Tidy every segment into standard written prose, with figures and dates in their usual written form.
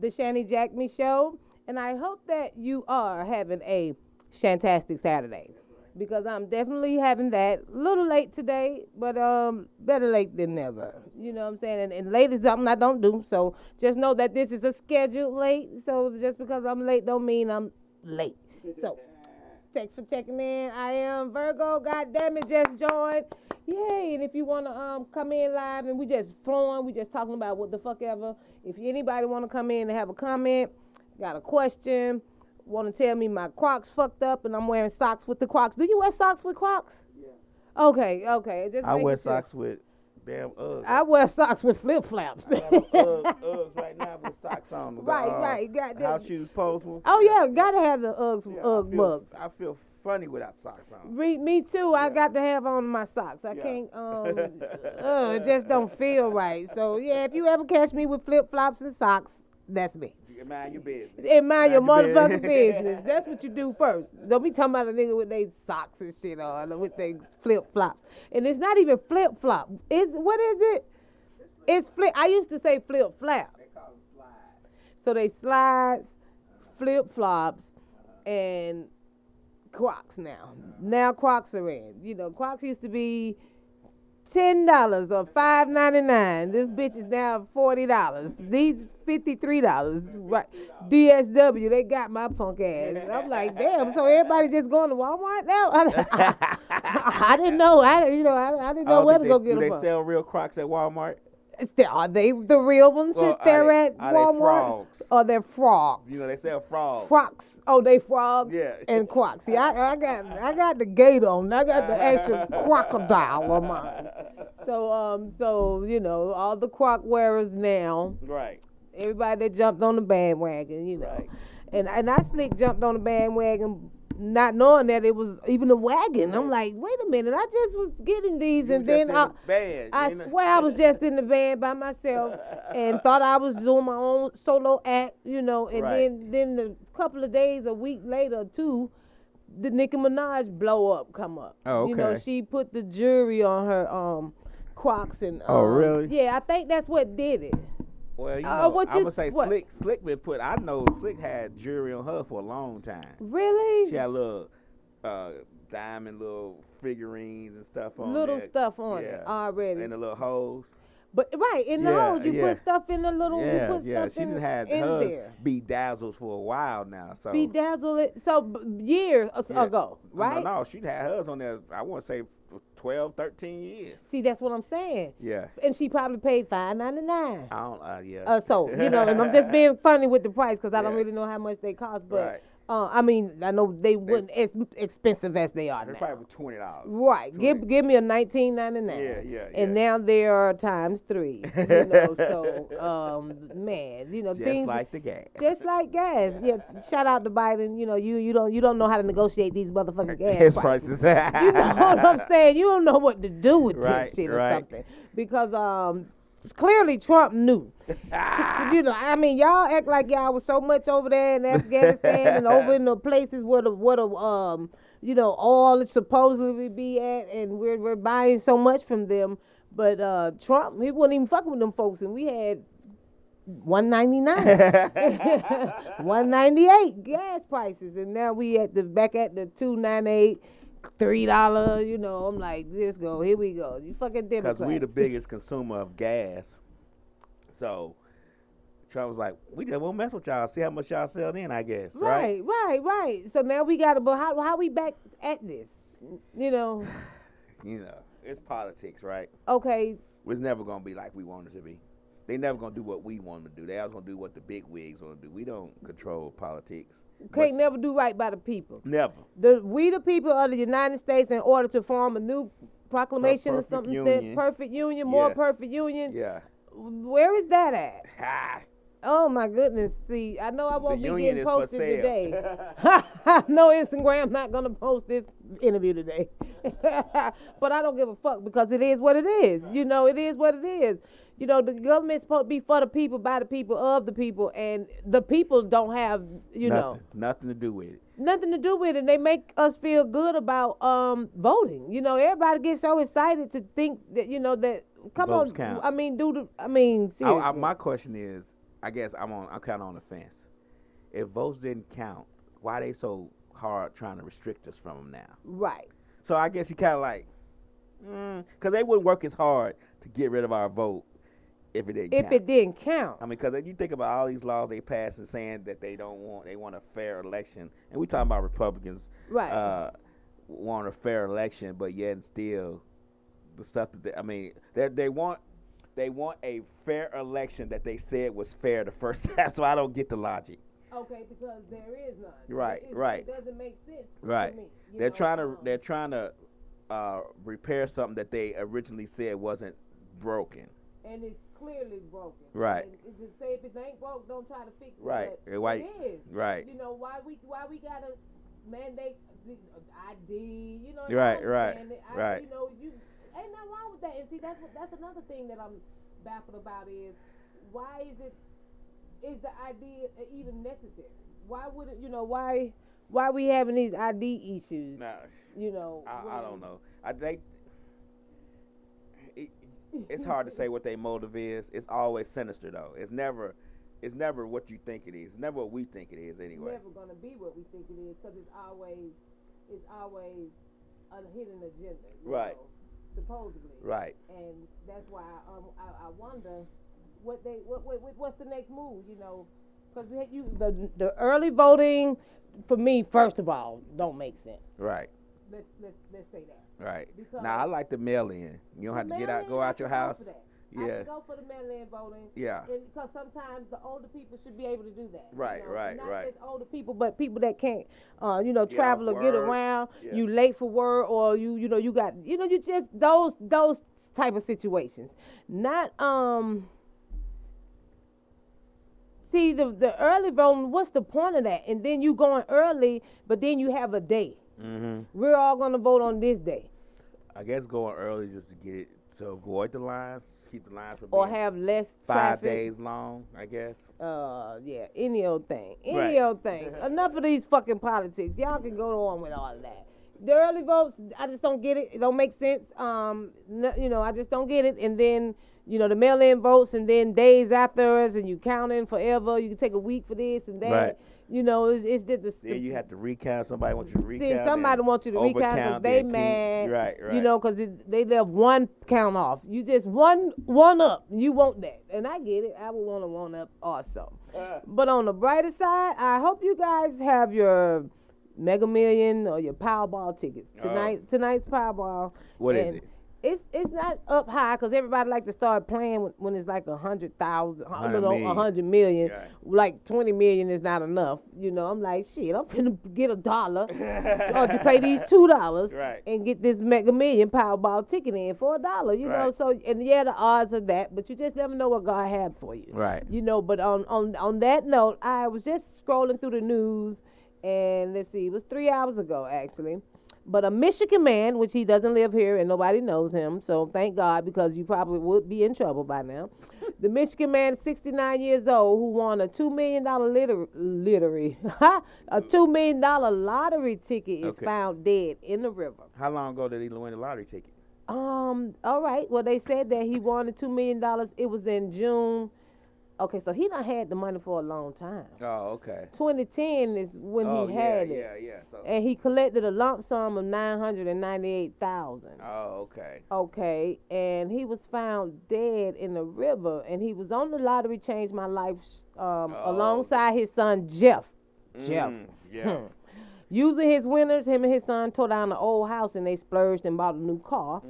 the Shanny JackMe show, and I hope that you are having a shantastic Saturday, because I'm definitely having that. A little late today, but better late than never. You know what I'm saying? And late is something I don't do, so just know that this is a scheduled late. So just because I'm late don't mean I'm late. So thanks for checking in. I am Virgo. God damn it, just joined. Yay! And if you wanna come in live and we just flowing, we just talking about what the fuck ever. If anybody wanna come in and have a comment, got a question, wanna tell me my Crocs fucked up and I'm wearing socks with the Crocs. Do you wear socks with Crocs? Yeah. Okay. Just I wear sure. socks with damn Uggs. I wear socks with flip flops. I got Uggs right now with socks on. Right. Got them. House shoes posable. Oh yeah, gotta have the Ugg bugs. I feel funny without socks on. Me too. I got to have on my socks. I can't. It just don't feel right. So yeah, if you ever catch me with flip flops and socks, that's me. Mind your business. Mind your motherfucking business. That's what you do first. Don't be talking about a nigga with their socks and shit on, with their flip flops. And it's not even flip flop. What is it? It's flip. I used to say flip flap. They call them slides. So they slides, flip flops, and Crocs now. Now Crocs are in. You know, Crocs used to be $10 or $5.99. This bitch is now $40. These $53. Right. DSW, they got my punk ass. And I'm like, damn. So everybody just going to Walmart now? I didn't know. I didn't know where to go get them. Do they sell real Crocs at Walmart? Are they the real ones since they're at Walmart? Are they frogs? Or they're frogs? You know, they sell frogs. Crocs. Oh, they frogs? Yeah. And Crocs. See, I got the gate on. I got the actual crocodile on mine. So you know, all the Croc wearers now. Right. Everybody that jumped on the bandwagon, you know. Right. And I slick jumped on the bandwagon not knowing that it was even a wagon. I'm like, wait a minute, I just was getting these, and then I swear I was just in the van by myself and thought I was doing my own solo act, you know, and then a couple of days, a week later, two, the Nicki Minaj blow up come up. Oh, okay. You know, she put the jewelry on her Crocs and oh, really? Yeah, I think that's what did it. Well, you know, I'm gonna say Slick been put. I know Slick had jewelry on her for a long time. Really? She had little diamond little figurines and stuff on little there. Stuff on it already. And the little hoes. But in the holes you put stuff in the little. Yeah, you put stuff she in, didn't have in hers there. bedazzled for a while now. So bedazzled it years ago, right? No, she'd had hers on there. I want to say 12, 13 years. See, that's what I'm saying. Yeah. And she probably paid $5.99. I don't. Yeah. So you know, and I'm just being funny with the price because I don't really know how much they cost, but. I mean, I know they wouldn't as expensive as they are now. They're probably $20. Right. Give me a $19.99. Yeah. And now they are times 3. You know, so man, you know, just things like the gas. Just like gas. Yeah. Shout out to Biden. You know, you don't know how to negotiate these motherfucking gas prices. You know what I'm saying? You don't know what to do with this shit or something because clearly Trump knew. You know, I mean, y'all act like y'all was so much over there in Afghanistan and over in the places where the you know, oil is supposedly be at, and we're buying so much from them. But Trump, he wasn't even fucking with them folks, and we had $1.99, $1.98 gas prices, and now we back at the $2.98. $3, you know, I'm like, let's go, here we go. You fucking Democrats. Because we the biggest consumer of gas. So Trump was like, we just won't mess with y'all, see how much y'all sell then, I guess. Right. So now we got to, but how we back at this? You know. You know, it's politics, right? Okay. It's never going to be like we want it to be. They never going to do what we want them to do. They always going to do what the big wigs want to do. We don't control politics. Can't never do right by the people. Never. We the people of the United States, in order to form a new proclamation or something, perfect union, more perfect union. Yeah. Where is that at? Oh my goodness! See, I know I won't be getting posted today. I know Instagram not gonna post this interview today, but I don't give a fuck because it is what it is. You know, it is what it is. You know, the government's supposed to be for the people, by the people, of the people, and the people don't have, nothing to do with it. Nothing to do with it. And they make us feel good about voting. You know, everybody gets so excited to think that, you know, that come votes on. Count. I mean, seriously. My question is, I guess I'm kind of on the fence. If votes didn't count, why they so hard trying to restrict us from them now? Right. So I guess you kind of like, because they wouldn't work as hard to get rid of our vote if it didn't count. If it didn't count. I mean, because you think about all these laws they passed and saying that they want a fair election, and we talking about Republicans, Right. Want a fair election, but yet and still, the stuff that they want a fair election that they said was fair the first time. So I don't get the logic. Okay, because there is none. Right. It doesn't make sense Right. to me. They're trying to repair something that they originally said wasn't broken. And it's clearly broken. Right. And say if it ain't broke, don't try to fix it. Right. But Right. it is. Right. You know why we gotta mandate the ID? You know. Right. You Right. You know, you ain't nothing wrong with that. And see, that's another thing that I'm baffled about is why is the ID even necessary? Why would it? You know why we having these ID issues? Nah, you know. I don't know. I think it's hard to say what their motive is. It's always sinister though. It's never what you think it is. It's never what we think it is anyway. It's never gonna be what we think it is because it's always a hidden agenda. Right. Know, supposedly. Right. And that's why I wonder what's the next move. You know, because the early voting for me first of all don't make sense. Right. Let's say that. Right. Because now I like the mail-in. You don't have to go out your house. I can go for the mail-in voting. Yeah. Because sometimes the older people should be able to do that. Right, you know? right, Not right. just older people, but people that can't, travel or get around. Yeah. You late for work, or you just those type of situations. Not See the early voting. What's the point of that? And then you going early, but then you have a day. Mm-hmm. We're all gonna vote on this day. I guess going early just to get it to avoid the lines, keep the lines from Or being have less 5 traffic. days long. I guess. Yeah, any old thing. Right. Old thing. Enough of these fucking politics. Y'all can go on with all of that. The early votes, I just don't get it. It don't make sense. I just don't get it. And then, the mail-in votes, and then days afterwards, and you counting forever. You can take a week for this and that. Right. It's just Then you have to recount. Somebody wants you to recount. See, somebody wants you to recount because they mad. Right. Because they left one count off. You just one up. You want that, and I get it. I would want to one up also. But on the brighter side, I hope you guys have your Mega Million or your Powerball tickets tonight's Powerball. What is it? It's not up high because everybody like to start playing when it's like 100,000, 100 million. Right. Like 20 million is not enough. I'm like, shit, I'm finna get $1 or to pay these $2 Right. and get this Mega Million Powerball ticket in for $1. You know, Right. so and yeah, the odds are that, but you just never know what God had for you. Right. But on that note, I was just scrolling through the news, and let's see, it was 3 hours ago actually. But a Michigan man, which he doesn't live here and nobody knows him, so thank God because you probably would be in trouble by now. The Michigan man, 69 years old, who won a $2 million a $2 million lottery ticket is found dead in the river. How long ago did he win the lottery ticket? All right. Well, they said that he won the $2 million. It was in June. Okay, so he done had the money for a long time. Oh, okay. 2010 is when he had it. Yeah. So. And he collected a lump sum of $998,000. Oh, okay. Okay, and he was found dead in the river, and he was on the Lottery Changed My Life alongside his son Jeff. Yeah. Using his winners, him and his son tore down the old house, and they splurged and bought a new car,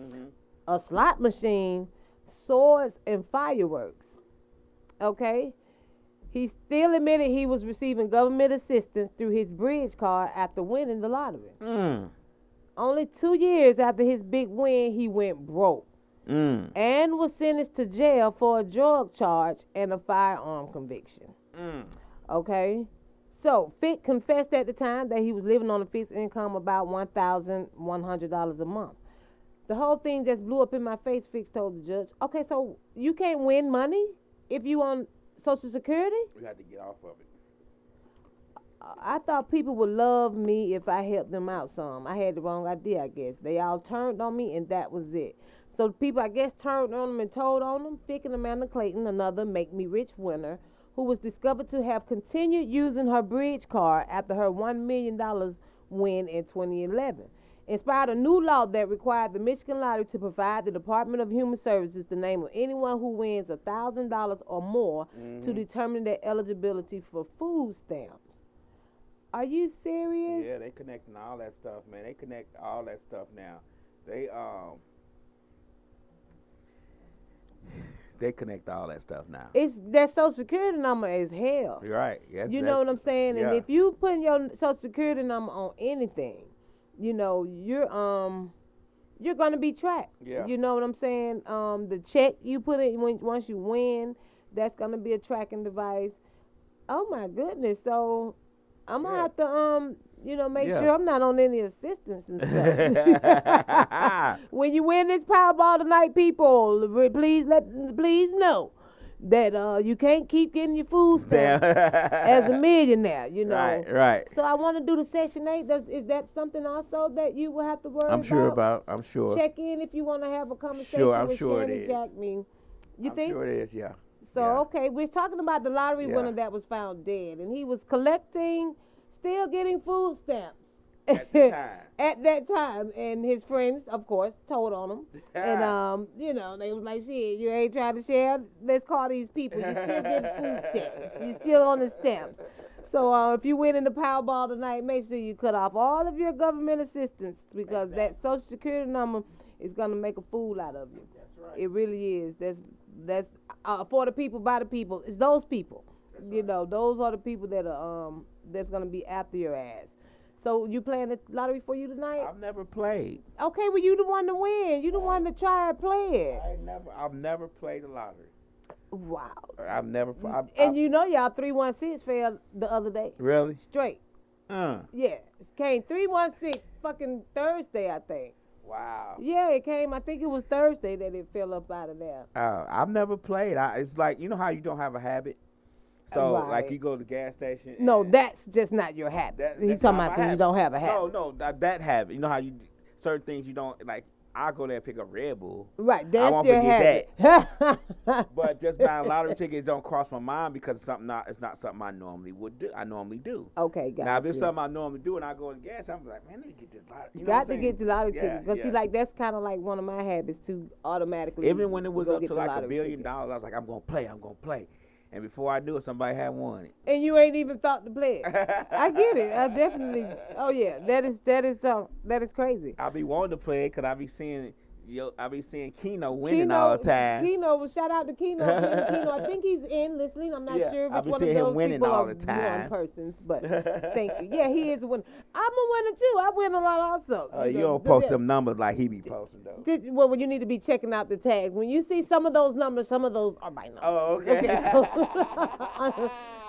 a slot machine, swords, and fireworks. Okay, he still admitted he was receiving government assistance through his bridge card after winning the lottery. Only 2 years after his big win, he went broke and was sentenced to jail for a drug charge and a firearm conviction. Okay, so Fick confessed at the time that he was living on a fixed income about $1,100 a month. The whole thing just blew up in my face, Fix told the judge. Okay, so you can't win money if you on Social Security? We had to get off of it. I thought people would love me if I helped them out some. I had the wrong idea, I guess. They all turned on me, and that was it. So people, I guess, turned on them and told on them. Fick and Amanda Clayton, another Make Me Rich winner, who was discovered to have continued using her bridge card after her $1 million win in 2011. Inspired a new law that required the Michigan Lottery to provide the Department of Human Services the name of anyone who wins $1,000 or more to determine their eligibility for food stamps. Are you serious? Yeah, they connecting all that stuff, man. They connect all that stuff now. They connect all that stuff now. It's that Social Security number is hell. You're right. Yes, You know what I'm saying? yeah. And if you put your Social Security number on anything, you know, you're gonna be tracked. Yeah. You know what I'm saying? The check you put in once you win, that's gonna be a tracking device. Oh my goodness. So I'm gonna have to make sure I'm not on any assistance and stuff. When you win this Powerball tonight, people, please know that you can't keep getting your food stamps as a millionaire, you know. Right. So I want to do the Section 8. Is that something also that you will have to worry about? I'm sure. Check in if you want to have a conversation with Shanny, JackMe. You think? I'm sure it is, yeah. So, yeah. Okay, we're talking about the lottery winner that was found dead, and he was still getting food stamps. At the time. At that time, and his friends, of course, told on him. And, they was like, shit, you ain't trying to share? Let's call these people. You still getting food stamps. You still on the stamps. So if you win in the Powerball tonight, make sure you cut off all of your government assistance because that Social Security number is going to make a fool out of you. That's right. It really is. That's for the people, by the people. It's those people. That's right. Those are the people that are that's going to be after your ass. So you playing the lottery for you tonight? I've never played. Okay, well you the one to win. You the one to try and play it. I've never played the lottery. Wow. I've never. Y'all 316 failed the other day. Really? Straight. Yeah, it came 316 fucking Thursday, I think. Wow. Yeah, it came. I think it was Thursday that it fell up out of there. I've never played. It's like how you don't have a habit. So, like, you go to the gas station. No, that's just not your habit. He's talking about saying you don't have a habit. No, that habit. You know how you certain things you don't like. I go there and pick up Red Bull. Right, that's I won't your forget habit. that. But just buying lottery tickets don't cross my mind because it's not something I normally would do. I normally do. Okay, got Now, if it's something I normally do and I go to gas, I'm like, man, let me get this lottery. You know got to get the lottery ticket because see, like that's kind of like one of my habits too. Automatically, even when it was up to like $1 billion, ticket. I was like, I'm gonna play. And before I knew it, somebody had won it. And you ain't even thought to play it. I get it. I definitely. Oh yeah, that is crazy. I be wanting to play it because I be seeing Keno winning all the time. Keno, shout out to Keno. Keno, I think he's in listening. I'm not sure which one of him those winning people all are the time. persons, but thank you. Yeah, he is a winner. I'm a winner too. I win a lot also. You don't post them numbers like he be posting though. Well, you need to be checking out the tags. When you see some of those numbers, some of those are my numbers. Oh, okay. So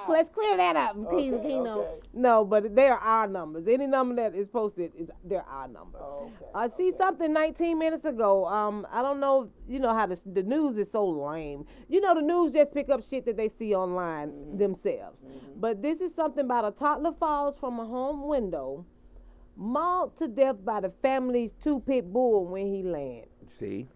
let's clear that up, Keno. Okay. No, but they are our numbers. Any number that is posted they're our number. Oh, okay. I see something 19 minutes ago. I don't know. You know how the news is so lame. The news just pick up shit that they see online themselves. Mm-hmm. But this is something about a toddler falls from a home window, mauled to death by the family's 2 pit bull when he lands. See.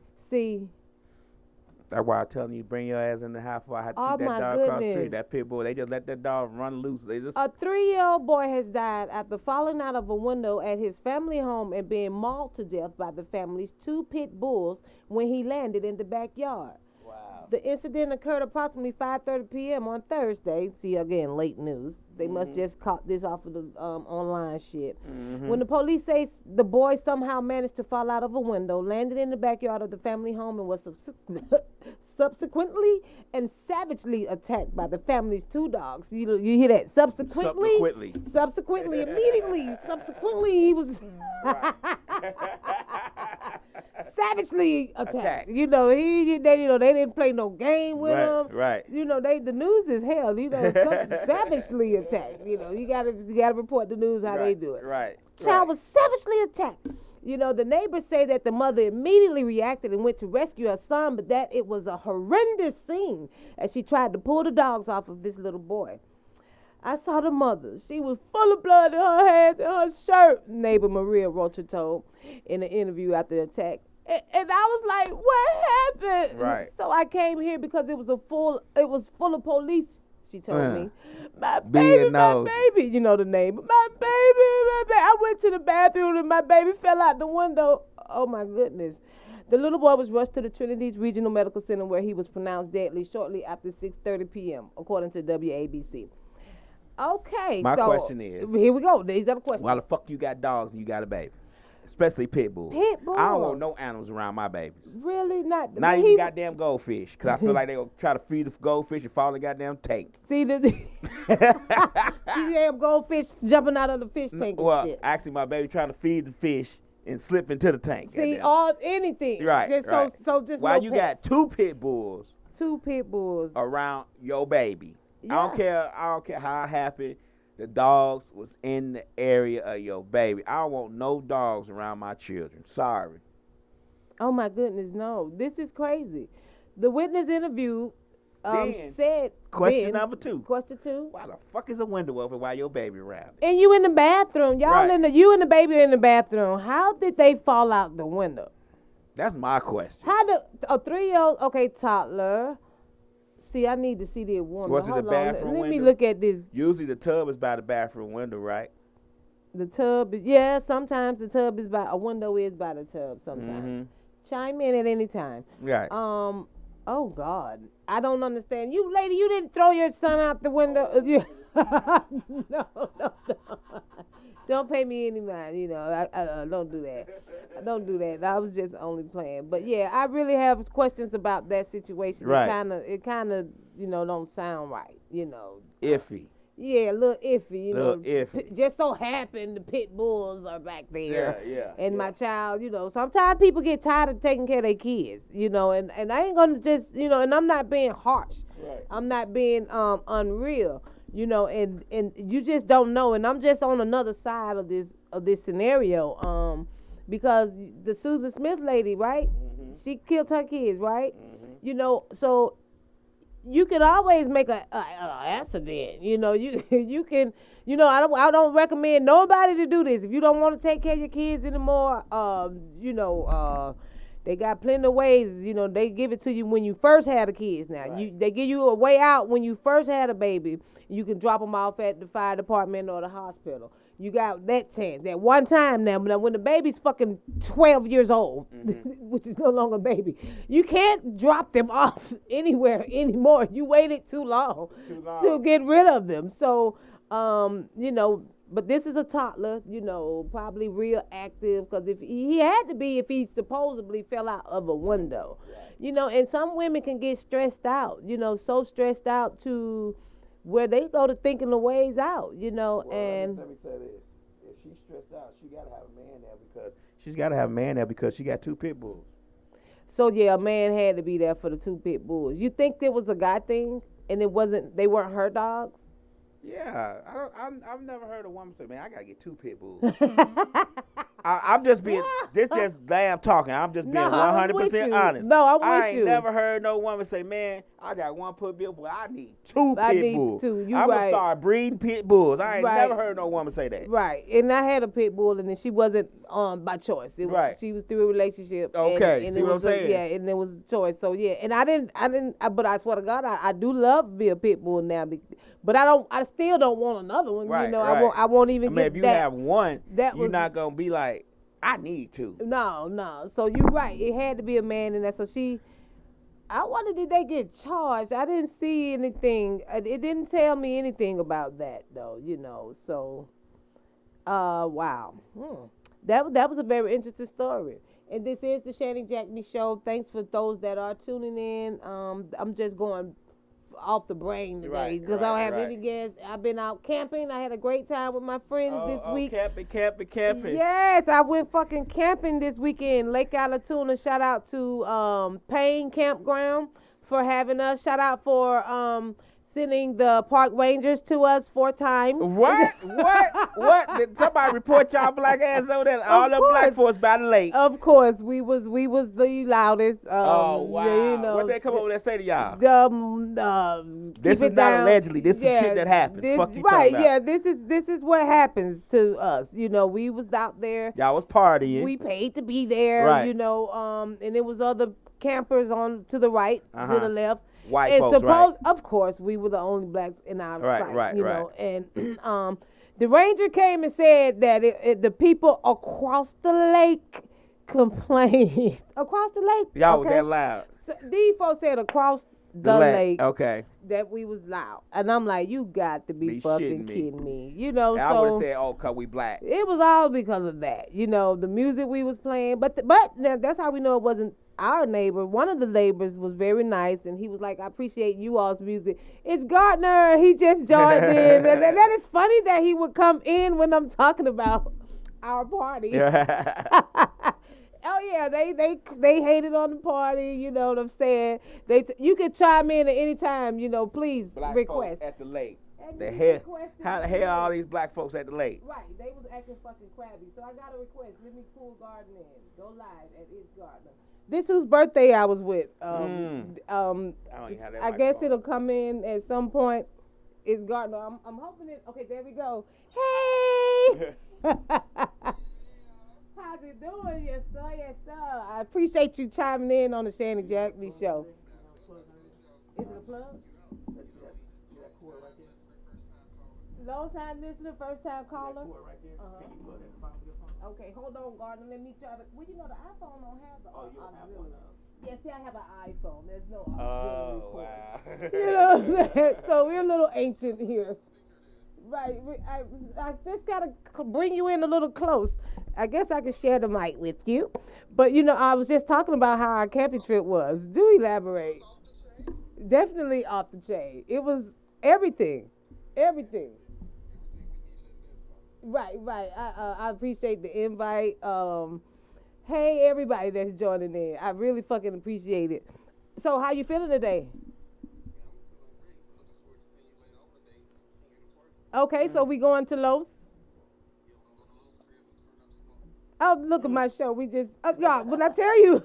That's why I'm telling you, bring your ass in the house before I had to see that dog across the street. That pit bull, they just let that dog run loose. A 3-year-old boy has died after falling out of a window at his family home and being mauled to death by the family's 2 pit bulls when he landed in the backyard. Wow. The incident occurred approximately 5:30 p.m. on Thursday. See, again, late news. They must just caught this off of the online shit. Mm-hmm. When the police say the boy somehow managed to fall out of a window, landed in the backyard of the family home, and was subsequently and savagely attacked by the family's 2 dogs. You hear that? Subsequently, immediately. Subsequently, he was savagely attacked. They didn't play no game with him. Right. The news is hell. Savagely attacked. You gotta report the news how they do it. Right. Child was savagely attacked. The neighbors say that the mother immediately reacted and went to rescue her son, but that it was a horrendous scene as she tried to pull the dogs off of this little boy. I saw the mother. She was full of blood in her hands and her shirt, neighbor Maria Rocha told in an interview after the attack. And I was like, what happened? Right. So I came here because it was full of police She told me, my Being baby, my nosy. baby. You know the name. My baby, my baby. I went to the bathroom and my baby fell out the window. Oh, my goodness. The little boy was rushed to the Trinity's Regional Medical Center where he was pronounced deadly shortly after 6:30 p.m., according to WABC. Okay, My so question is, here we go. These are the questions. why the fuck you got dogs and you got a baby? Especially pit bulls. Pit bulls. I don't want no animals around my babies. Really not. Not even goddamn goldfish, because I feel like they gonna try to feed the goldfish and fall in the goddamn tank. See the damn goldfish jumping out of the fish tank and Well, shit. actually, my baby trying to feed the fish and slip into the tank. See, goddamn. anything. Right, Just right. So just Why no you pets. got 2 pit bulls Two pit bulls. around your baby? Yeah. I don't care how happy the dogs was in the area of your baby. I don't want no dogs around my children. Sorry. Oh my goodness, no. This is crazy. The witness interview Then, said Question number 2. Question 2. Why the fuck is a window open while your baby around? And you in the bathroom. Y'all Right. you and the baby in the bathroom. How did they fall out the window? That's my question. How did a 3-year-old, okay, toddler. See, I need to see the woman. Was it Hold the on. bathroom Let me window? look at this. Usually the tub is by the bathroom window, right? The tub, yeah, sometimes the tub is by, a window is by the tub sometimes. Chime in at any time. Right. Oh God, I don't understand. You lady, you didn't throw your son out the window. No. Don't pay me any mind, you know. I don't do that. Don't do that. I was just only playing. But yeah, I really have questions about that situation. Right. It kind of, you know, don't sound right, you know. Iffy. Yeah, a little iffy, you Little know. iffy. Just so happened the pit bulls are back there. Yeah. And my child, you know, sometimes people get tired of taking care of their kids, you know, and I ain't gonna just, you know, and I'm not being harsh. Right. I'm not being unreal, you know, and you just don't know. And I'm just on another side of this scenario, because the Susan Smith lady, right? She killed her kids, right? You know, so you can always make a accident. You know, you can. You know, I don't recommend nobody to do this. If you don't want to take care of your kids anymore, you know, they got plenty of ways. You know, they give it to you when you first had the kids. Now, Right. they give you a way out when you first had a baby. You can drop them off at the fire department or the hospital. You got that chance, that one time now. But when the baby's fucking 12 years old, which is no longer a baby, you can't drop them off anywhere anymore. You waited too long to get rid of them. So, you know, but this is a toddler, you know, probably real active, because if he had to be, if he supposedly fell out of a window, you know, and some women can get stressed out, you know, so stressed out to where they go to thinking the ways out, you know, and let me say this: if she's stressed out, she gotta have a man there because she got 2 pit bulls. so yeah, a man had to be there for the 2 pit bulls. You think there was a guy thing, and they weren't her dogs? Yeah, I've never heard a woman say, "Man, I gotta get 2 pit bulls." I'm just being, this just damn talking. I'm just being No, I'm with 100% you. honest. No, I'm with I ain't you. never heard no woman say, "Man, I got 1 pit bull, but I need 2 I pit need bulls." 2. You I'm right. gonna start breeding pit bulls. I ain't Right. never heard no woman say that. Right, and I had a pit bull, and then she wasn't by choice. It was, Right. She was through a relationship. Okay, and see it what I'm was saying? Yeah, and it was a choice. So yeah, and I didn't. But I swear to God, I do love to be a pit bull now. But I still don't want another one. Right, You know, right. I won't even I mean, get if you that. have one, that you're was- not gonna be like, "I need 2." No. So you're right. It had to be a man in that. So I wonder, did they get charged? I didn't see anything. It didn't tell me anything about that though. You know. So, wow. That was a very interesting story. And this is the Shanny JackMe show. Thanks for those that are tuning in. I'm just going off the brain today Right, because I don't have right. any guests. I've been out camping. I had a great time with my friends this week. Camping. Yes, I went fucking camping this weekend. Lake Alatuna. Shout out to Payne Campground for having us. Shout out for sending the park rangers to us 4 times. What? Did somebody report y'all black ass over there? All the black folks by the lake. Of course, we was the loudest. Oh wow! You know, what they come over there say to y'all? Keep This is it not down. allegedly. This is some shit that happened. Fuck you right? talking about. Yeah, this is what happens to us. You know, we was out there. Y'all was partying. We paid to be there. Right. You know, and it was other campers on to the right, to the left. White And folks, right? of course, we were the only blacks in our Right, sight, right, you right. know. And the ranger came and said that the people across the lake complained. Across the lake, Y'all was okay? that loud. So these folks said across The the lake, lake okay. that we was loud. And I'm like, you got to be Be fucking shitting me. kidding me. You know, And I would have so said, "Oh, 'cause we black." it was all because of that. You know, the music we was playing. But that's how we know it wasn't our neighbor. One of the neighbors was very nice, and he was like, I appreciate you all's music. It's Gardner. He just joined in. And that is funny that he would come in when I'm talking about our party. Oh yeah, they hated on the party. You know what I'm saying? You could chime in at any time. You know, please Black request. folks at the lake. And The we hell, requested how the the hell all lake. these black folks at the lake? Right, they was acting fucking crabby. So I got a request. Let me pull Gardner in. Go live at It's Gardner. This whose birthday I was with. I don't even have that I guess microphone. it'll come in at some point. It's Gardner. I'm hoping it. Okay, there we go. Hey. How's it doing? Yes, sir. Yes, sir. I appreciate you chiming in on the Shanny JackMe show. Is it a plug? Long time listener, first time caller. Okay, hold on, Gardner. Let me try to. Well, you know the iPhone don't have the auxiliary. Yes, see, I have an iPhone. There's no auxiliary Oh, port. wow. You know what I'm saying? So we're a little ancient here. Right. I just got to bring you in a little close. I guess I can share the mic with you. But, you know, I was just talking about how our camping trip was. Do elaborate. Definitely off the chain. It was everything. Everything. Right, right. I appreciate the invite. Hey, everybody that's joining in. I really fucking appreciate it. So, how you feeling today? Okay, so we going to Los? Oh, look at my show. We just, y'all, when I tell you,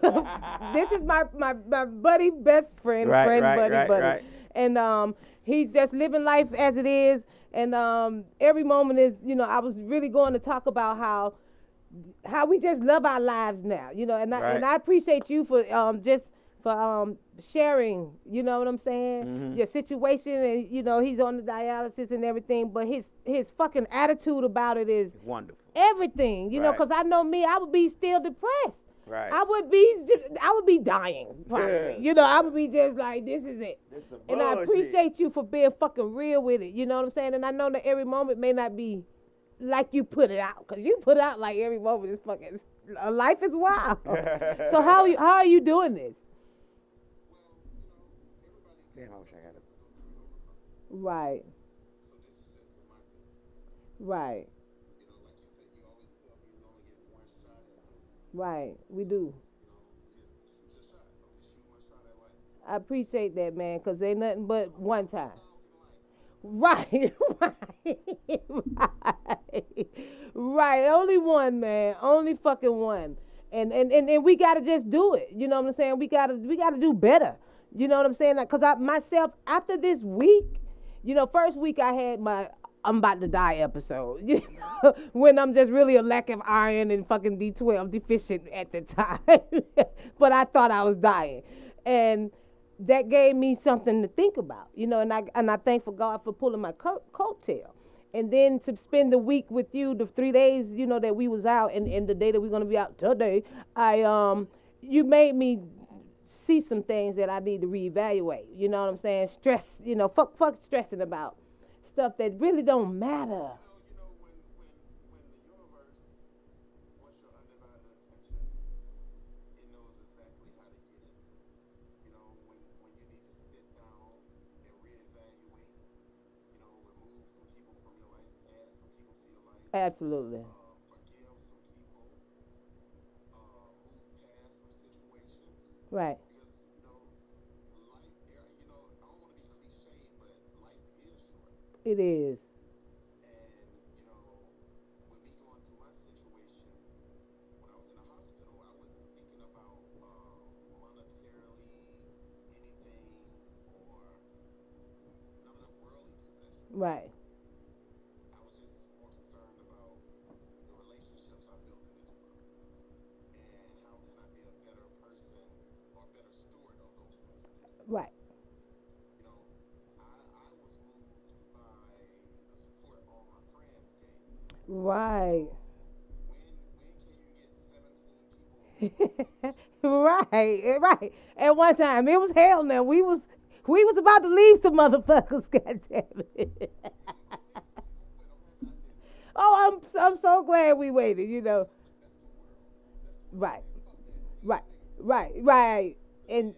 this is my buddy, best friend, buddy. And he's just living life as it is. And every moment is, you know, I was really going to talk about how we just love our lives now, you know, and I appreciate you for sharing, you know what I'm saying, your situation, and you know he's on the dialysis and everything, but his fucking attitude about it is wonderful. Everything, you know, because I know me, I would be still depressed. Right. I would be dying, probably. Yeah. You know, I would be just like, this is it. And I appreciate you for being fucking real with it. You know what I'm saying? And I know that every moment may not be like you put it out, because you put it out like every moment is fucking, life is wild. So how are you doing this? Damn, I wish I had it. Right. Right. Right, we do. I appreciate that, man, because ain't nothing but one time. Right, right. Only one, man. Only fucking one. And we gotta just do it. You know what I'm saying? We gotta do better. You know what I'm saying? Because myself, after this week, you know, first week I had my I'm about to die episode, you know, when I'm just really a lack of iron and fucking B12 deficient at the time. But I thought I was dying. And that gave me something to think about, you know, and I thank for God for pulling my coattail. And then to spend the week with you, the 3 days, you know, that we was out, and the day that we're going to be out today, you made me see some things that I need to reevaluate. You know what I'm saying? Stress, you know, fuck stressing about stuff that really don't matter. Absolutely. Right. It is. Right. Right. Right. Right, right. At one time, it was hell. Now we was about to leave some motherfuckers. God damn it. Oh, I'm so glad we waited. Right, right, right, right. And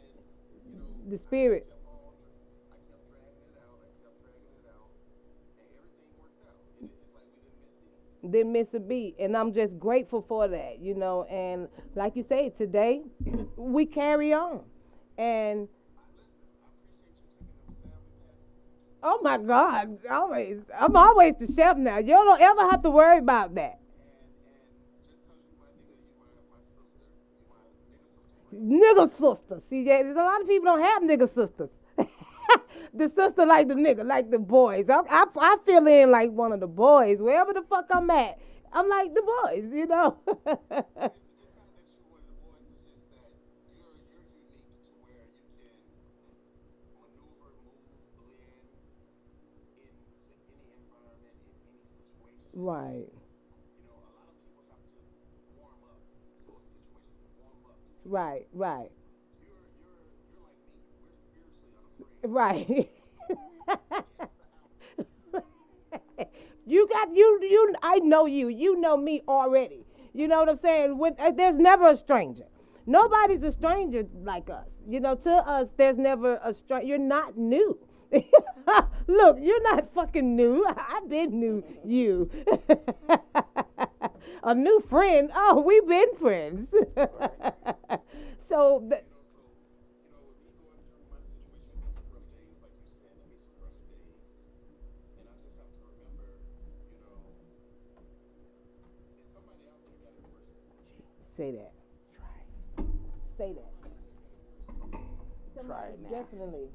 the spirit didn't miss a beat, and I'm just grateful for that. And like you say, today we carry on, and oh my God, always. I'm always the chef now. You don't ever have to worry about that. Nigga sister. See, there's a lot of people don't have nigga sisters. The sister like the nigga, like the boys. I feel in like one of the boys. Wherever the fuck I'm at, I'm like the boys. Right, right, right, right. You got you. I know you. You know me already. You know what I'm saying? There's never a stranger. Nobody's a stranger like us. To us, there's never a stranger. You're not new. Look, you're not fucking new. I've been new. You, a new friend. Oh, we've been friends. so, th- say that. Say that. Try Somebody it now. definitely.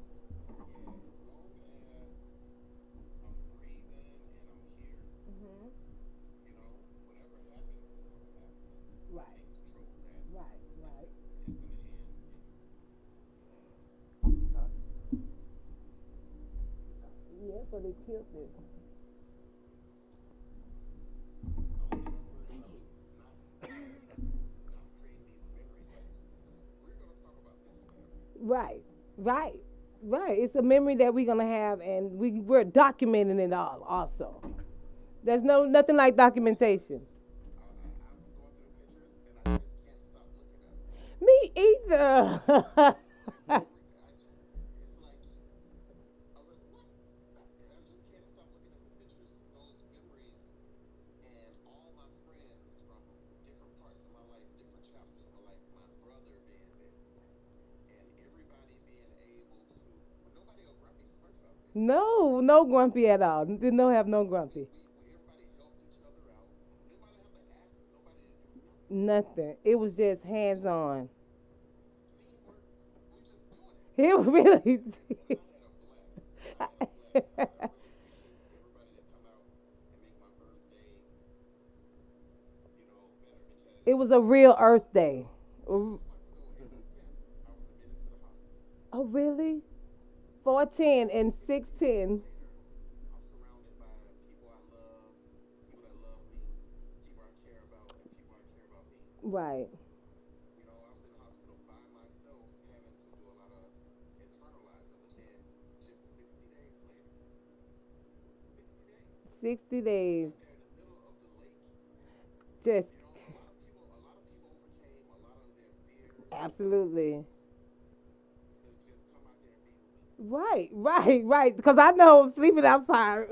Mhm. Right, right, right. Yeah, but it killed it. Right, right, right. It's a memory that we're gonna have, and we're documenting it all. Also, there's nothing like documentation. Me either. No, no grumpy at all. Did no have no grumpy. Nothing. It was just hands on. It really. It was a real Earth Day. Oh, really? 410 and 610. Right. Later, 60 days. Just absolutely. Right, right, right. Because I know sleeping outside.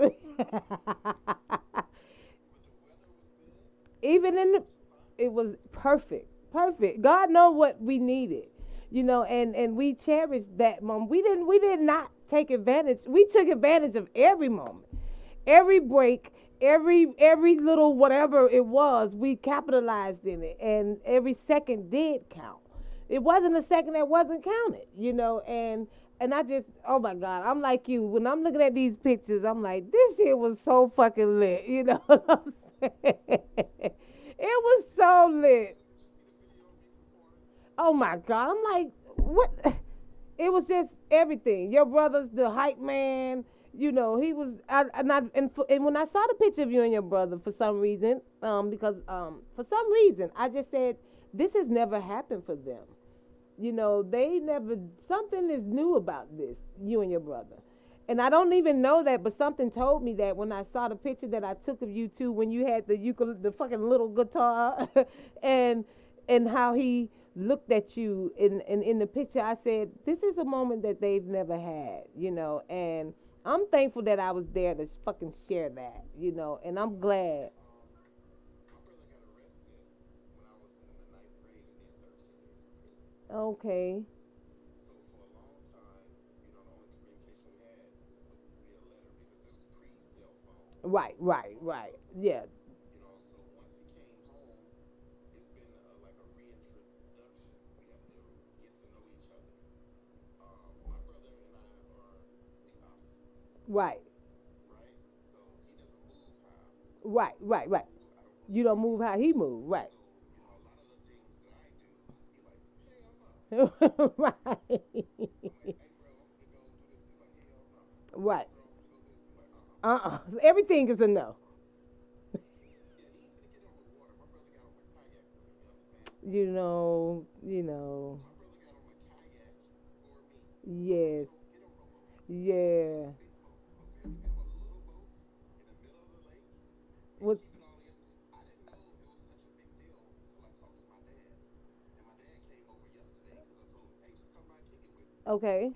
Even in the, it was perfect, perfect. God know what we needed, and we cherished that moment. We did not take advantage. We took advantage of every moment, every break, every little whatever it was. We capitalized in it, and every second did count. It wasn't a second that wasn't counted, and I just, oh my God, I'm like you. When I'm looking at these pictures, I'm like, this shit was so fucking lit. You know what I'm saying? It was so lit. Oh my God. I'm like, what? It was just everything. Your brother's the hype man. You know, he was, and when I saw the picture of you and your brother, for some reason, because for some reason, I just said this has never happened for them. You know, they never, something is new about this, you and your brother. And I don't even know that, but something told me that when I saw the picture that I took of you two when you had the fucking little guitar, and how he looked at you in the picture, I said, this is a moment that they've never had, you know, and I'm thankful that I was there to fucking share that, you know, and I'm glad. Okay. Right, right, right. Yeah. Right. Right, right, right. You don't move how he moved, right. Right. Right. Everything is a no. You know. Yes. Yeah. What? Okay.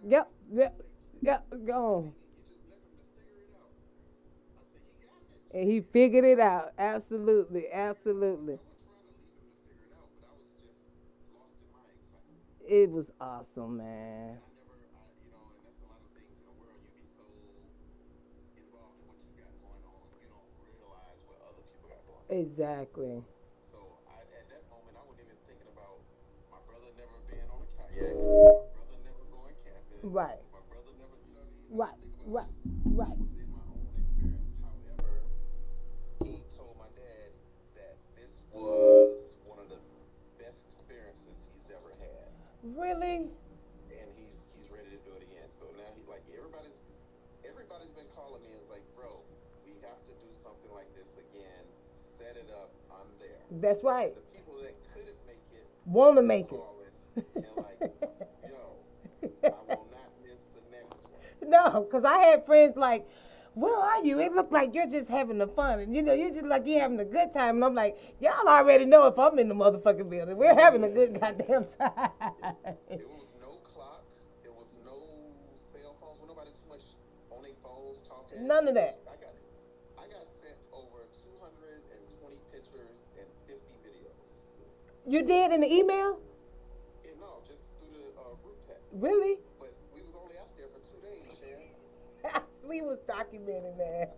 Yep. Yep. Yep. Go on. And he figured it out. Absolutely. Absolutely. It was awesome, man. Exactly. Right. Right. Right. Right. Really? That's right. Want to make it. No, because I had friends like, where are you? It looked like you're just having the fun. And you know, you're just like you're having a good time. And I'm like, y'all already know if I'm in the motherfucking building. We're having a good goddamn time. None of that. You did in the email? Really? We was documenting that.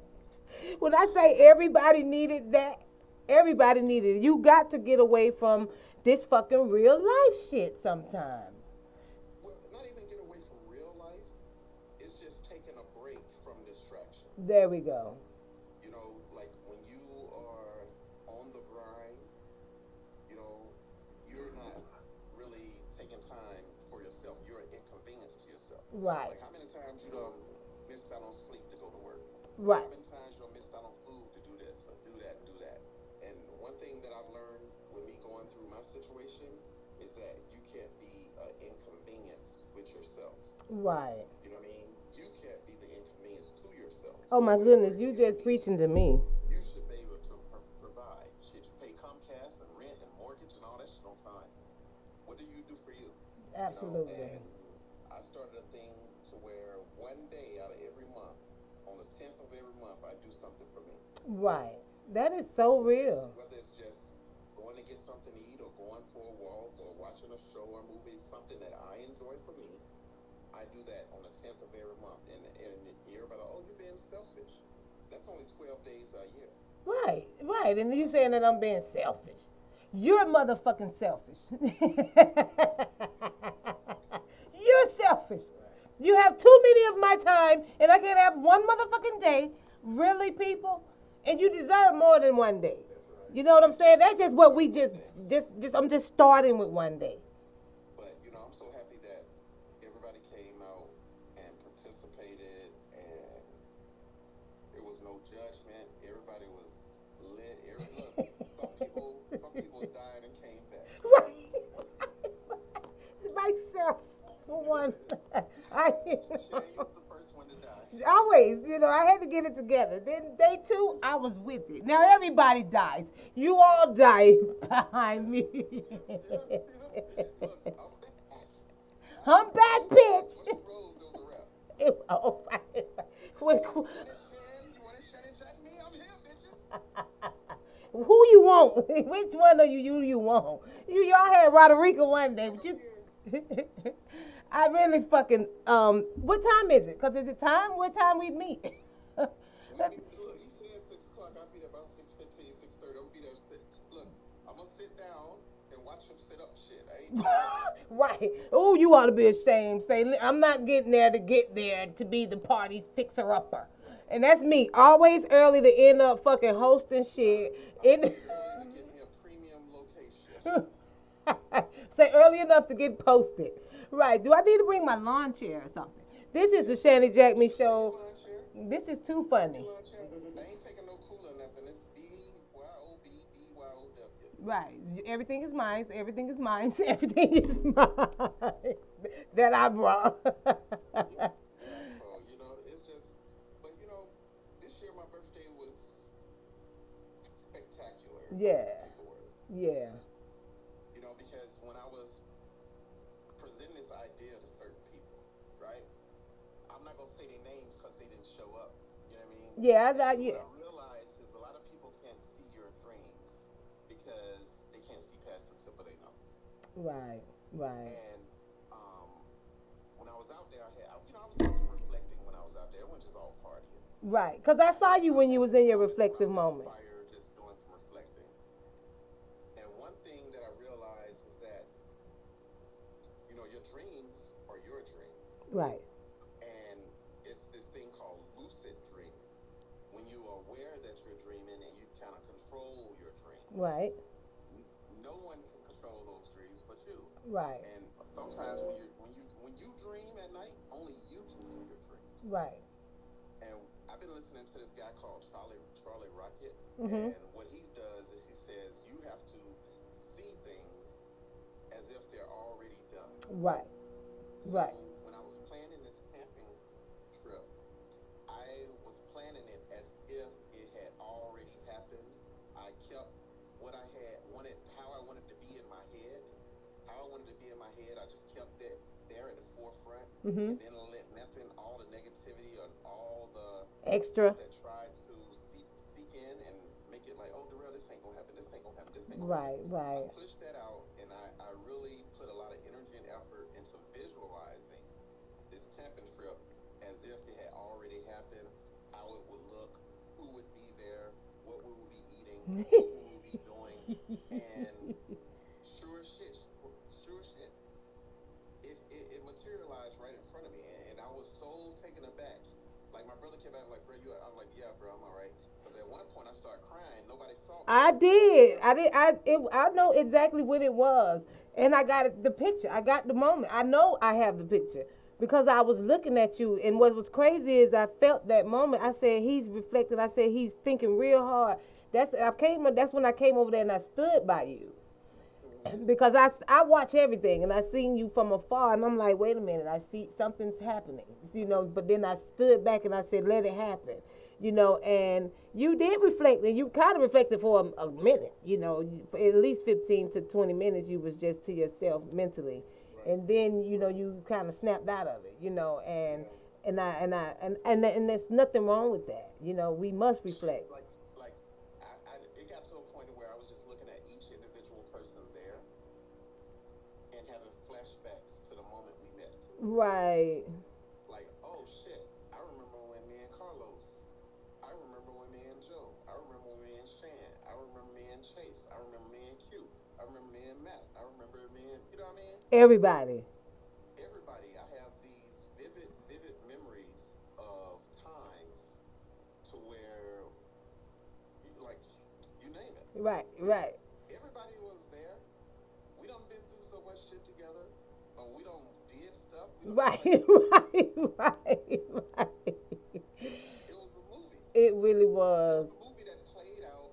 When I say everybody needed that, everybody needed it. You got to get away from this fucking real life shit sometimes. There we go. Right. Right. Right. Oh my goodness, you just preaching to me. Absolutely. Right. That is so real. Right, right. And you saying that I'm being selfish. You're motherfucking selfish. You're selfish. You have too many of my time, and I can't have one motherfucking day. Really, people? And you deserve more than one day. You know what I'm saying? That's just what we just. I'm just starting with one day. But I'm so happy that everybody came out and participated, and there was no judgment. Everybody was lit. Look, some people died and came back. Right. Myself, for one. I, Shan, you was the first one to die. always, I had to get it together. Then day two, I was with it. Now everybody dies. You all die behind me. Look, I'm back, bitch. once you rose, there was a wrap. Oh, right. You wanted Shan and JackMe? I'm here, bitches. Who you want? Which one of you want? Y'all had Roderica one day, but you. I really fucking. What time is it? Cause is it time? What time we meet? Look, he said 6 o'clock. I'll be there about 6:15, 6:30. I'll be there. Look, I'm gonna sit down and watch him sit up shit. I ain't Right. Oh, you ought to be ashamed. Say, I'm not getting there to get there to be the party's fixer-upper. And that's me. Always early to end up fucking hosting shit. early to get me a premium location. Say early enough to get posted. Right. Do I need to bring my lawn chair or something? This is the Shanny JackMe show. Lawn chair. This is too funny. Lawn chair. I ain't taking no cooler or nothing. It's BYOB. Right. Everything is mine. Everything is mine. Everything is mine. That I brought. So, it's just, but this year my birthday was spectacular. Yeah. Yeah. Because when I was presenting this idea to certain people, right? I'm not gonna say their names because they didn't show up. You know what I mean? Yeah. What I realized is a lot of people can't see your dreams because they can't see past the tip of their nose. Right. Right. And when I was out there, I was doing some reflecting when I was out there. It wasn't just all partying. Right. Because I saw you when you was in your reflective moment. Fire, just doing some reflecting. And one thing that I realized is that your dreams are your dreams. Right. And it's this thing called lucid dreaming. When you are aware that you're dreaming and you kind of control your dreams. Right. No one can control those dreams but you. Right. And sometimes when you dream at night, only you can see your dreams. Right. And I've been listening to this guy called Charlie Rocket, Mm-hmm. and what he does is he says you have to see things as if they're already done. Right. So Right. when I was planning this camping trip, I was planning it as if it had already happened. I kept what I had wanted, how I wanted to be in my head. How I wanted to be in my head, I just kept it there in the forefront, Mm-hmm. and then let nothing, all the negativity or all the Extra. stuff that tried to seek in and make it like, oh, Darrell, this ain't gonna happen, this ain't gonna happen, this ain't gonna Right. happen. Right. I pushed that out, and I really put a lot of energy and effort into visualizing this camping trip as if it had already happened, how it would look, who would be there, what we would be eating, what we would be doing, and sure shit, it materialized right in front of me, and I was so taken aback. Like my brother came back like, bro, I'm like, yeah, bro, I'm all right. Because at one point I started crying, nobody saw me. I did. I know exactly what it was, and I got the picture. I got the moment. I know I have the picture because I was looking at you, and what was crazy is I felt that moment. I said he's reflecting. I said he's thinking real hard. That's when I came over there and I stood by you. Because I watch everything and I seen you from afar and I'm like, wait a minute, I see something's happening, but then I stood back and I said, let it happen, and you did reflect and you kind of reflected for a minute, for at least 15 to 20 minutes you was just to yourself mentally. Right. And then, you kind of snapped out of it, and there's nothing wrong with that. We must reflect. It got to a point where I was just looking at each individual person there and having flashbacks to the moment we met. Right. Like, oh shit, I remember when me and Carlos, I remember when me and Joe, I remember when me and Shan, I remember me and Chase, I remember me and Q, I remember me and Matt, I remember me and, you know what I mean? Everybody. I have these vivid Right, But right. everybody was there. We done been through so much shit together. We done did stuff. We done Right, done like right, right, right. it was a movie. It really It was was. a movie that played out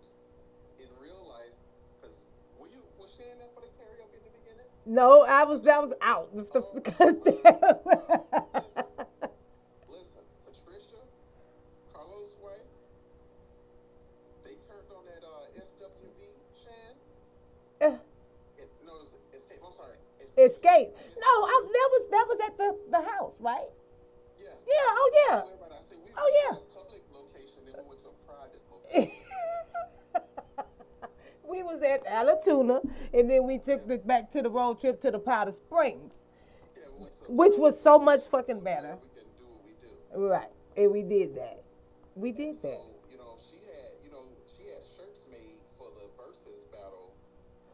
in real life. Cause was Shan there for the karaoke in the beginning? No, that was out. Oh Because my God! Listen, listen. Patricia, Carlos' wife, they turned on that SWV, Shan. No, Escape. I'm sorry, Escape. Escape. No, Escape. that was at the house, right? Yeah. Yeah. I was Oh telling everybody. I said we was yeah. at a public location, then we went to a private Oh location. yeah. We was at Alatuna, and then we took Yeah. this back to the road trip to the Powder Springs, Yeah, we went to a which private was so location. much So fucking so better. glad we can do what we do. Right, and we did that. We And did so that. she had shirts made for the versus battle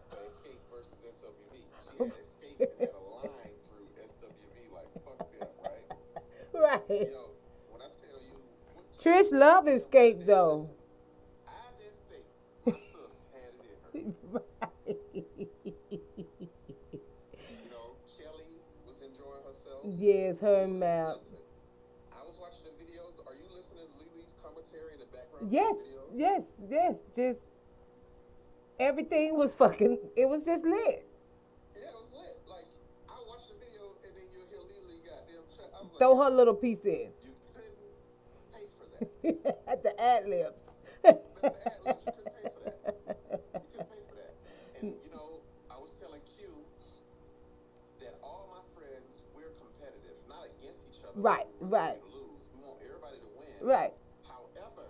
for Escape versus SWV. She had Escape and had a line through SWV like fuck them, right? Right. Yo, when I tell you, what, Trish love Escape man, though. listen, I didn't think my sis had it in her. Kelly was enjoying herself. Yes, her and Mal. Listen, I was watching the videos. Are you listening to Lily's commentary in the background Yes, of the videos? yes, yes. Just everything was fucking. It was just lit. Yeah, it was lit. Like, I watched the video and then you'll hear Lily goddamn. I was like, Throw her little piece in. you couldn't pay for that. At the ad libs. That's the ad libs. You couldn't pay for that. You couldn't pay for that. And, I was telling Q that all my friends, we're competitive, not against each other. Right, We want right. everybody to lose. We want everybody to win. Right. However,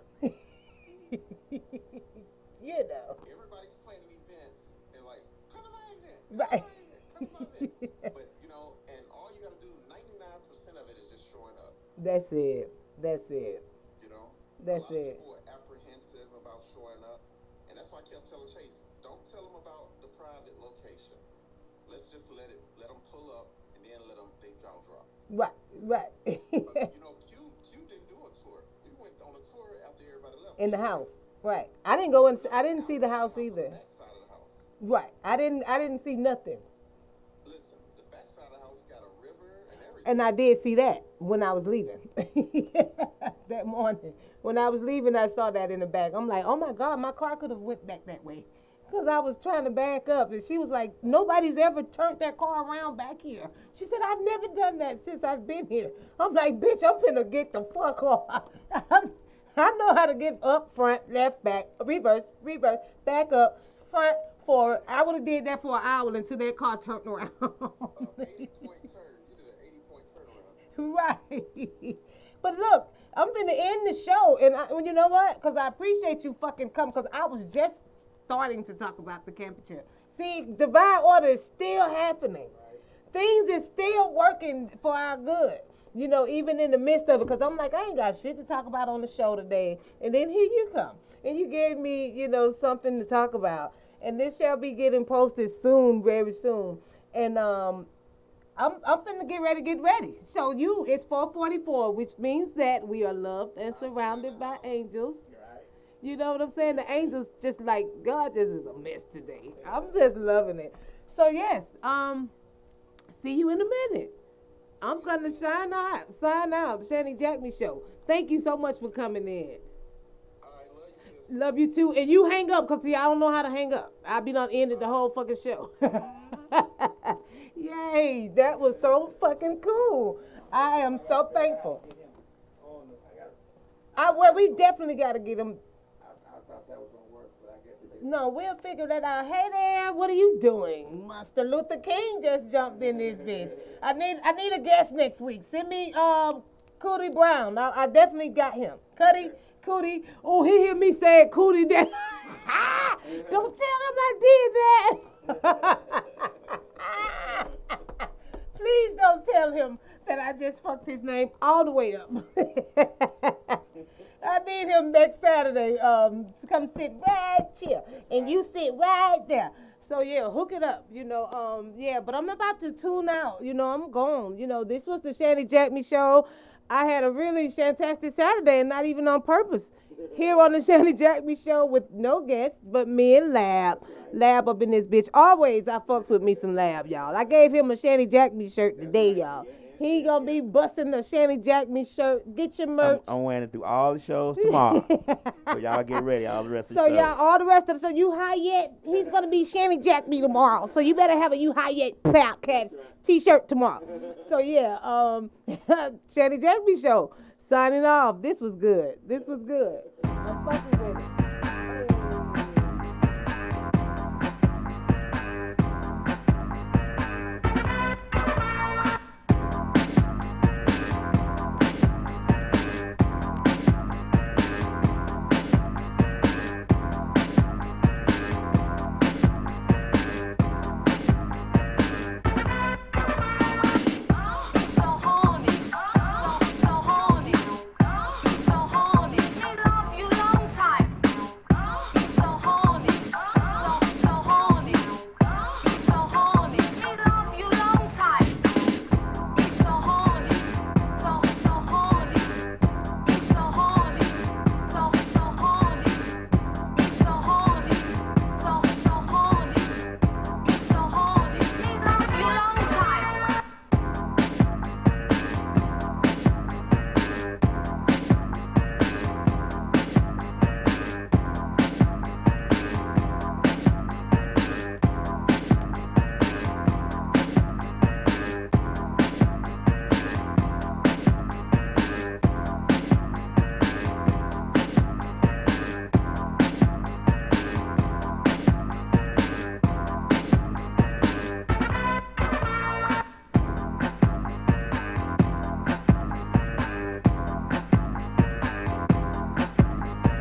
everybody's planning events and like, come to my event. Right. Come to my event. But, and all you got to do, 99% of it is just showing up. That's it. That's it. That's a lot it. of people are apprehensive about showing up, and that's why I kept telling Chase, don't tell them about the private location. Let's just let them pull up, and then they jaw drop. Right, right. Q didn't do a tour. We went on a tour after everybody left. In the house. Right. I didn't go in. I didn't see the house either. The back side of the house. Right. I didn't see nothing. Listen, the back side of the house got a river and everything. And I did see that when I was leaving that morning. When I was leaving, I saw that in the back. I'm like, oh my God, my car could have went back that way. Because I was trying to back up. And she was like, nobody's ever turned their car around back here. She said, I've never done that since I've been here. I'm like, bitch, I'm finna get the fuck off. I know how to get up, front, left, back, reverse, back up, front, forward. I would have did that for an hour until that car turned around. 80-point turn. You did an 80-point turnaround. Right. But look, I'm finna end the show. And you know what? Because I appreciate you fucking coming. Because I was just starting to talk about the camping trip. See, divine order is still happening. Things is still working for our good. Even in the midst of it. Because I'm like, I ain't got shit to talk about on the show today. And then here you come. And you gave me, something to talk about. And this shall be getting posted soon, very soon. And I'm finna get ready. So it's 4:44, which means that we are loved and surrounded by angels. You know what I'm saying? The angels just like, God just is a mess today. I'm just loving it. So yes, see you in a minute. I'm gonna sign out. Shanny JackMe Show. Thank you so much for coming in. All right, love you, sis. Love you too. And you hang up, because see, I don't know how to hang up. I be done ended the whole fucking show. Yay, that was so fucking cool. I am so thankful. We definitely got to get him. I thought that was gonna work, but I guess it didn't. No, we'll figure that out. Hey there, what are you doing? Master Luther King just jumped in this bitch. I need a guest next week. Send me Cootie Brown. I definitely got him. Cootie. Oh, he hear me say Cootie. That. Don't tell him I did that. Please don't tell him that I just fucked his name all the way up. I need him next Saturday to come sit right here, and you sit right there. So yeah, hook it up, yeah. But I'm about to tune out. I'm gone. This was the Shanny JackMe Show. I had a really fantastic Saturday and not even on purpose. Here on the Shanny JackMe show with no guests but me and Lab. Lab up in this bitch. Always I fucks with me some Lab, y'all. I gave him a Shanny JackMe shirt today, y'all. He gonna be busting the Shanny JackMe shirt. Get your merch. I'm wearing it through all the shows tomorrow. So y'all get ready, all the rest of the So show. y'all, all the rest of the show, you high yet? He's gonna be Shanny JackMe tomorrow. So you better have a you high yet Podcast t-shirt tomorrow. So yeah, Shanny JackMe show. Signing off. This was good. I'm fucking